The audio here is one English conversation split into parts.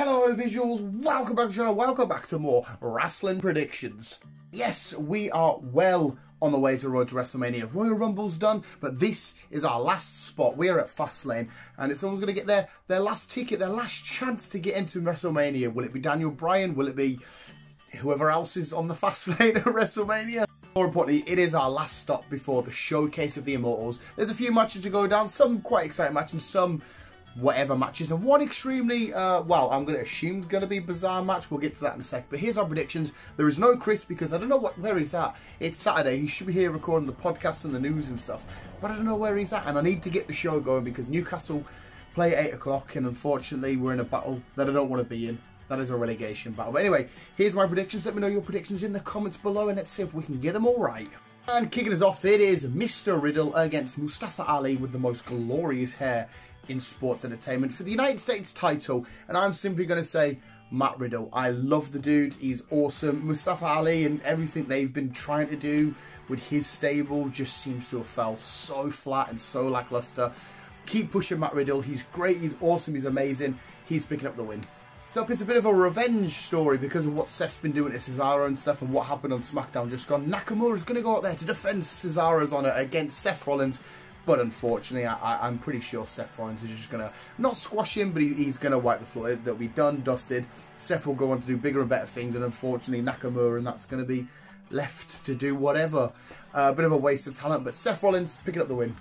Hello visuals, welcome back to the channel, welcome back to more wrestling predictions. Yes, we are well on the way to Road to WrestleMania. Royal Rumble's done, but this is our last spot. We are at Fastlane, and if someone's going to get their last ticket, their last chance to get into WrestleMania, will it be Daniel Bryan? Will it be whoever else is on the Fastlane at WrestleMania? More importantly, it is our last stop before the Showcase of the Immortals. There's a few matches to go down, some quite exciting matches and some whatever matches, and one extremely, well, I'm going to assume going to be bizarre match. We'll get to that in a sec. But here's our predictions. There is no Chris because I don't know where he's at. It's Saturday. He should be here recording the podcast and the news and stuff. But I don't know where he's at, and I need to get the show going because Newcastle play at 8 o'clock, and unfortunately we're in a battle that I don't want to be in. That is a relegation battle. But anyway, here's my predictions. Let me know your predictions in the comments below, and let's see if we can get them all right. And kicking us off, it is Mr. Riddle against Mustafa Ali with the most glorious hair in sports entertainment for the United States title. And I'm simply going to say Matt Riddle. I love the dude. He's awesome. Mustafa Ali and everything they've been trying to do with his stable just seems to have fell so flat and so lackluster. Keep pushing Matt Riddle. He's great. He's awesome. He's amazing. He's picking up the win. So it's a bit of a revenge story because of what Seth's been doing to Cesaro and stuff and what happened on SmackDown just gone. Nakamura's going to go out there to defend Cesaro's honour against Seth Rollins. But unfortunately, I'm pretty sure Seth Rollins is just going to not squash him, but he's going to wipe the floor. That'll be done, dusted. Seth will go on to do bigger and better things. And unfortunately, Nakamura, and that's going to be left to do whatever. A bit of a waste of talent. But Seth Rollins picking up the win.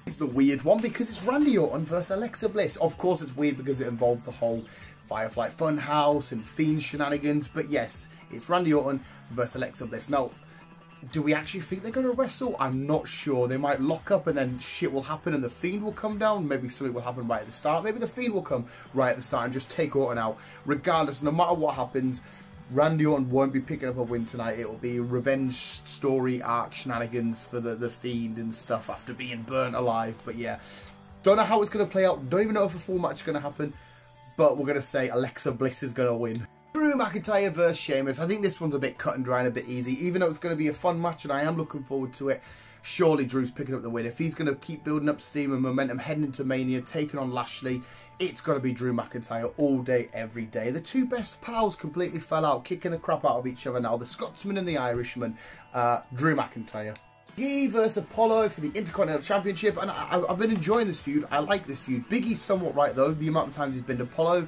It's the weird one because it's Randy Orton versus Alexa Bliss. Of course, it's weird because it involves the whole Firefly Funhouse and Fiend shenanigans. But yes, it's Randy Orton versus Alexa Bliss. Now, do we actually think they're going to wrestle? I'm not sure. They might lock up and then shit will happen and the Fiend will come down. Maybe something will happen right at the start. Maybe the Fiend will come right at the start and just take Orton out. Regardless, no matter what happens, Randy Orton won't be picking up a win tonight. It will be revenge story arc shenanigans for the Fiend and stuff after being burnt alive. But yeah, don't know how it's going to play out. Don't even know if a full match is going to happen. But we're going to say Alexa Bliss is going to win. Drew McIntyre versus Sheamus. I think this one's a bit cut and dry and a bit easy. Even though it's going to be a fun match and I am looking forward to it, surely Drew's picking up the win. If he's going to keep building up steam and momentum heading into Mania, taking on Lashley, it's got to be Drew McIntyre all day, every day. The two best pals completely fell out, kicking the crap out of each other now. The Scotsman and the Irishman. Drew McIntyre. Big E versus Apollo for the Intercontinental Championship, and I've been enjoying this feud. I like this feud. Big E's somewhat right though. The amount of times he's pinned Apollo,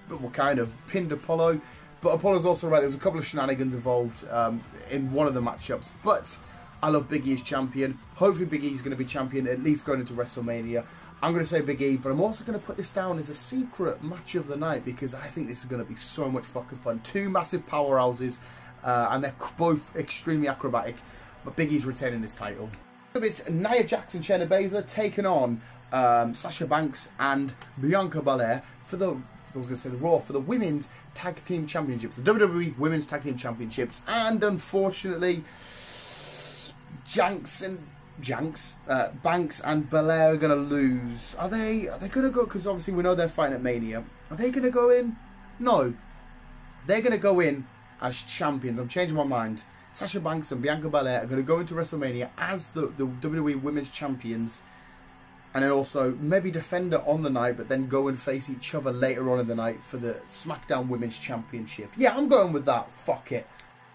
but we're kind of pinned Apollo. But Apollo's also right. There was a couple of shenanigans involved in one of the matchups. But I love Big E as champion. Hopefully Big E is going to be champion, at least going into WrestleMania. I'm going to say Big E, but I'm also going to put this down as a secret match of the night because I think this is going to be so much fucking fun. Two massive powerhouses, and they're both extremely acrobatic. But Big E's retaining this title. It's Nia Jax and Shayna Baszler taking on Sasha Banks and Bianca Belair for the Raw for the Women's Tag Team Championships, the WWE Women's Tag Team Championships, and unfortunately, Banks and Belair are going to lose. Are they going to go? Because obviously we know they're fighting at Mania. Are they going to go in? No, they're going to go in as champions. I'm changing my mind. Sasha Banks and Bianca Belair are going to go into WrestleMania as the WWE Women's Champions, and then also maybe defend it on the night, but then go and face each other later on in the night for the SmackDown Women's Championship. Yeah, I'm going with that. Fuck it.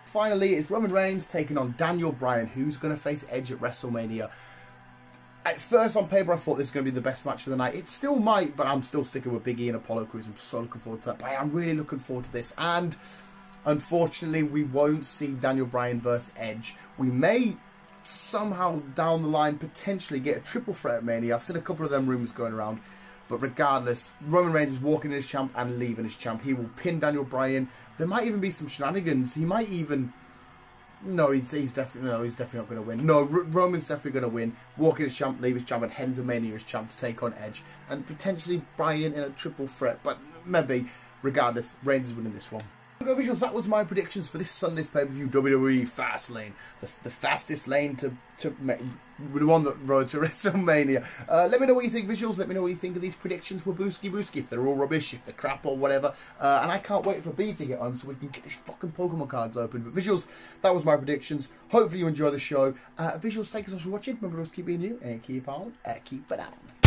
Finally, it's Roman Reigns taking on Daniel Bryan, who's going to face Edge at WrestleMania. At first, on paper, I thought this was going to be the best match of the night. It still might, but I'm still sticking with Big E and Apollo Crews. I'm so looking forward to that. But I am really looking forward to this. And unfortunately, we won't see Daniel Bryan versus Edge. We may somehow down the line potentially get a triple threat at Mania. I've seen a couple of them rumours going around. But regardless, Roman Reigns is walking in as champ and leaving as champ. He will pin Daniel Bryan. There might even be some shenanigans. He might even... No, he's definitely not going to win. No, Roman's definitely going to win. Walk in as champ, leave as champ, and head into Mania as champ to take on Edge. And potentially Bryan in a triple threat. But maybe, regardless, Reigns is winning this one. Go visuals, that was my predictions for this Sunday's pay-per-view WWE Fastlane. The fastest lane to on the road to WrestleMania. Let me know what you think, visuals. Let me know what you think of these predictions for Booski, if they're all rubbish, if they're crap or whatever. And I can't wait for B to get home so we can get these fucking Pokemon cards open. But visuals, that was my predictions. Hopefully you enjoy the show. Visuals, thank you so much for watching. Remember to keep being you and keep on, keep it on.